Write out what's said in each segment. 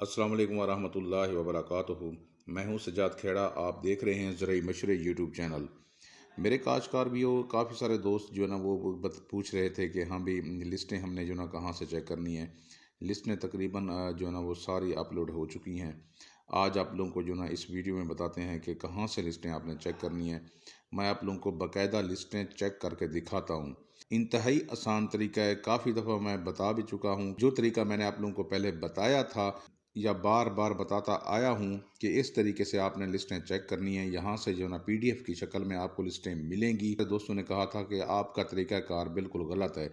अस्सलाम वालेकुम वरहमतुल्लाहि वबरकातुहू। मैं हूं सज्जाद खेड़ा। आप देख रहे हैं ज़राई मशरे यूट्यूब चैनल। मेरे काश्तकार भी हो काफ़ी सारे दोस्त जो है ना वो पूछ रहे थे कि हाँ भी लिस्टें हमने जो ना कहाँ से चेक करनी है। लिस्टें तकरीबन जो है ना वो सारी अपलोड हो चुकी हैं। आज आप लोगों को जो ना इस वीडियो में बताते हैं कि कहाँ से लिस्टें आपने चेक करनी है। मैं आप लोगों को बाकायदा लिस्टें चेक करके दिखाता हूँ। इंतहाई आसान तरीका है, काफ़ी दफ़ा मैं बता भी चुका हूँ। जो तरीका मैंने आप लोगों को पहले बताया था या बार बार बताता आया हूँ कि इस तरीके से आपने लिस्टें चेक करनी है। यहाँ से जो ना पीडीएफ की शक्ल में आपको लिस्टें मिलेंगी। दोस्तों ने कहा था कि आपका तरीक़ाकार बिल्कुल गलत है।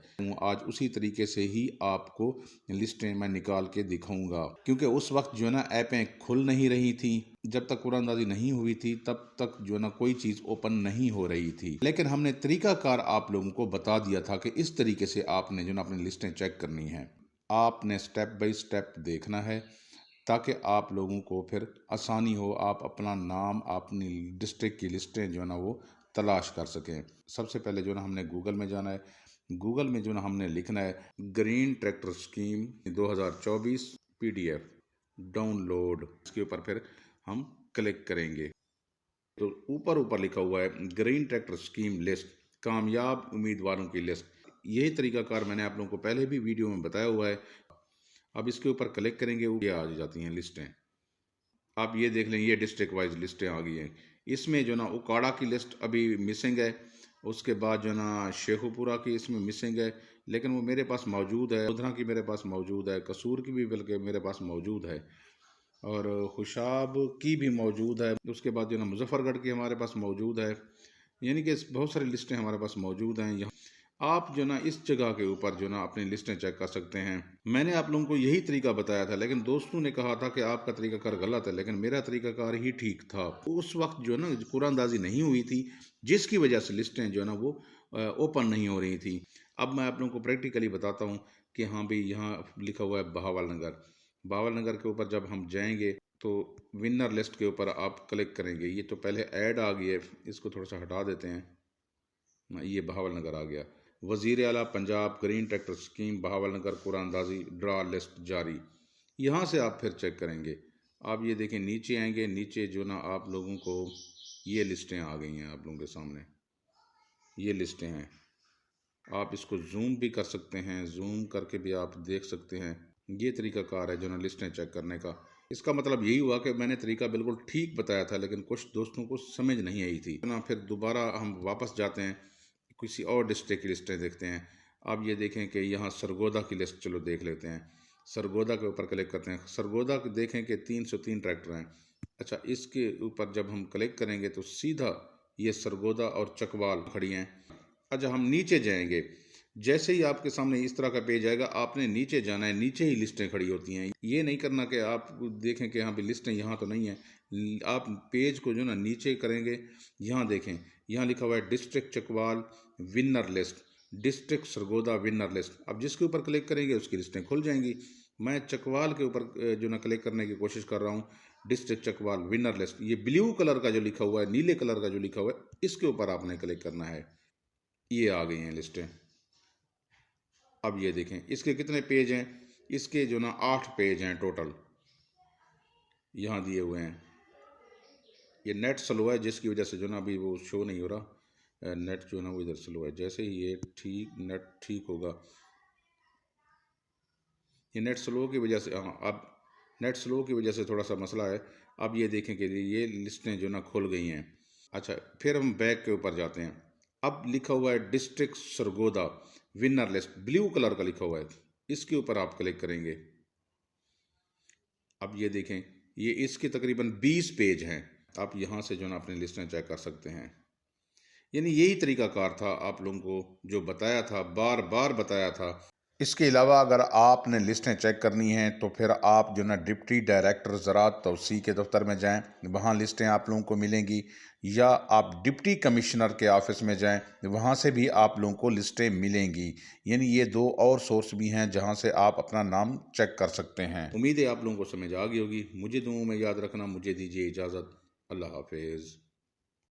आज उसी तरीके से ही आपको लिस्टें मैं निकाल के दिखाऊंगा, क्योंकि उस वक्त जो है ना ऐपें खुल नहीं रही थी। जब तक कुरानदाजी नहीं हुई थी तब तक जो ना कोई चीज़ ओपन नहीं हो रही थी, लेकिन हमने तरीक़ाकार आप लोगों को बता दिया था कि इस तरीके से आपने जो ना अपनी लिस्टें चेक करनी है। आपने स्टेप बाय स्टेप देखना है ताकि आप लोगों को फिर आसानी हो, आप अपना नाम, अपनी डिस्ट्रिक्ट की लिस्टें जो है ना वो तलाश कर सकें। सबसे पहले जो ना हमने गूगल में जाना है। गूगल में जो ना हमने लिखना है green tractor scheme 2024 PDF download. इसके ऊपर फिर हम क्लिक करेंगे तो ऊपर ऊपर लिखा हुआ है ग्रीन ट्रैक्टर स्कीम लिस्ट, कामयाब उम्मीदवारों की लिस्ट। यही तरीकाकार मैंने आप लोगों को पहले भी वीडियो में बताया हुआ है। अब इसके ऊपर क्लिक करेंगे, ये आ जाती हैं लिस्टें। आप ये देख लें, ये डिस्ट्रिक्ट वाइज लिस्टें आ गई हैं। इसमें जो ना उकाड़ा की लिस्ट अभी मिसिंग है। उसके बाद जो ना शेखुपुरा की इसमें मिसिंग है, लेकिन वो मेरे पास मौजूद है। उधरा की मेरे पास मौजूद है, कसूर की भी बल्कि मेरे पास मौजूद है, और खुशाब की भी मौजूद है। उसके बाद जो ना मुजफ्फरगढ़ की हमारे पास मौजूद है। यानी कि बहुत सारी लिस्टें हमारे पास मौजूद हैं। यहाँ आप जो ना इस जगह के ऊपर जो ना अपनी लिस्टें चेक कर सकते हैं। मैंने आप लोगों को यही तरीका बताया था, लेकिन दोस्तों ने कहा था कि आपका तरीकाकार गलत है, लेकिन मेरा तरीकाकार ही ठीक था। उस वक्त जो ना कुरानदाजी नहीं हुई थी, जिसकी वजह से लिस्टें जो ना वो ओपन नहीं हो रही थी। अब मैं आप लोगों को प्रैक्टिकली बताता हूँ कि हाँ भाई यहाँ लिखा हुआ है बहावल नगर। बहावल नगर के ऊपर जब हम जाएंगे तो विनर लिस्ट के ऊपर आप क्लिक करेंगे। ये तो पहले ऐड आ गई है, इसको थोड़ा सा हटा देते हैं। ये बहावल नगर आ गया। वज़ीर आला Punjab green tractor scheme Bahawalnagar कुरानदाजी ड्रा लिस्ट जारी। यहाँ से आप फिर चेक करेंगे। आप ये देखें, नीचे आएंगे, नीचे जो ना आप लोगों को ये लिस्टें आ गई हैं। आप लोगों के सामने ये लिस्टें हैं। आप इसको जूम भी कर सकते हैं, जूम करके भी आप देख सकते हैं। ये तरीकाकार है जो ना लिस्टें चेक करने का। इसका मतलब यही हुआ कि मैंने तरीका बिल्कुल ठीक बताया था, लेकिन कुछ दोस्तों को समझ नहीं आई थी ना। फिर दोबारा हम वापस जाते हैं, किसी और डिस्ट्रिक्ट की लिस्टें देखते हैं। अब ये देखें कि यहाँ सरगोदा की लिस्ट चलो देख लेते हैं। सरगोदा के ऊपर क्लिक करते हैं। सरगोदा देखें कि 303 ट्रैक्टर हैं। अच्छा, इसके ऊपर जब हम क्लिक करेंगे तो सीधा ये सरगोदा और चकवाल खड़ी हैं। अच्छा, हम नीचे जाएंगे। जैसे ही आपके सामने इस तरह का पेज आएगा, आपने नीचे जाना है। नीचे ही लिस्टें खड़ी होती हैं। ये नहीं करना कि आप देखें कि हाँ भी लिस्टें यहाँ तो नहीं है। आप पेज को जो ना नीचे करेंगे, यहाँ देखें, यहाँ लिखा हुआ है district Chakwal winner list, district Sargodha winner list. अब जिसके ऊपर क्लिक करेंगे उसकी लिस्टें खुल जाएंगी। मैं चकवाल के ऊपर जो ना क्लिक करने की कोशिश कर रहा हूँ। डिस्ट्रिक्ट चकवाल विनर लिस्ट, ये ब्लू कलर का जो लिखा हुआ है, नीले कलर का जो लिखा हुआ है, इसके ऊपर आपने क्लिक करना है। ये आ गई हैं लिस्टें। अब ये देखें, इसके कितने पेज हैं। इसके जो ना 8 पेज हैं टोटल, यहाँ दिए हुए हैं। ये नेट स्लो है, जिसकी वजह से जो ना अभी वो शो नहीं हो रहा। नेट जो है ना वो इधर स्लो है। जैसे ही ये नेट ठीक होगा, ये नेट स्लो की वजह से, हाँ अब नेट स्लो की वजह से थोड़ा सा मसला है। अब ये देखें कि ये लिस्टें जो ना खुल गई हैं। अच्छा, फिर हम बैक के ऊपर जाते हैं। अब लिखा हुआ है district Sargodha winner list, blue colour का लिखा हुआ है। इसके ऊपर आप क्लिक करेंगे। अब ये देखें, ये इसके तकरीबन 20 पेज हैं। आप यहाँ से जो ना अपनी लिस्टें चेक कर सकते हैं। यानी यही तरीकाकार था आप लोगों को जो बताया था, बार बार बताया था। इसके अलावा अगर आपने लिस्टें चेक करनी हैं तो फिर आप जो ना डिप्टी डायरेक्टर ज़राअत तौसी के दफ्तर में जाएं, वहाँ लिस्टें आप लोगों को मिलेंगी। या आप डिप्टी कमिश्नर के ऑफिस में जाएं, वहाँ से भी आप लोगों को लिस्टें मिलेंगी। यानी ये 2 और सोर्स भी हैं जहाँ से आप अपना नाम चेक कर सकते हैं। उम्मीद है आप लोगों को समझ आ गई होगी। मुझे दुआओं में याद रखना। मुझे दीजिए इजाज़त। अल्लाह हाफिज़।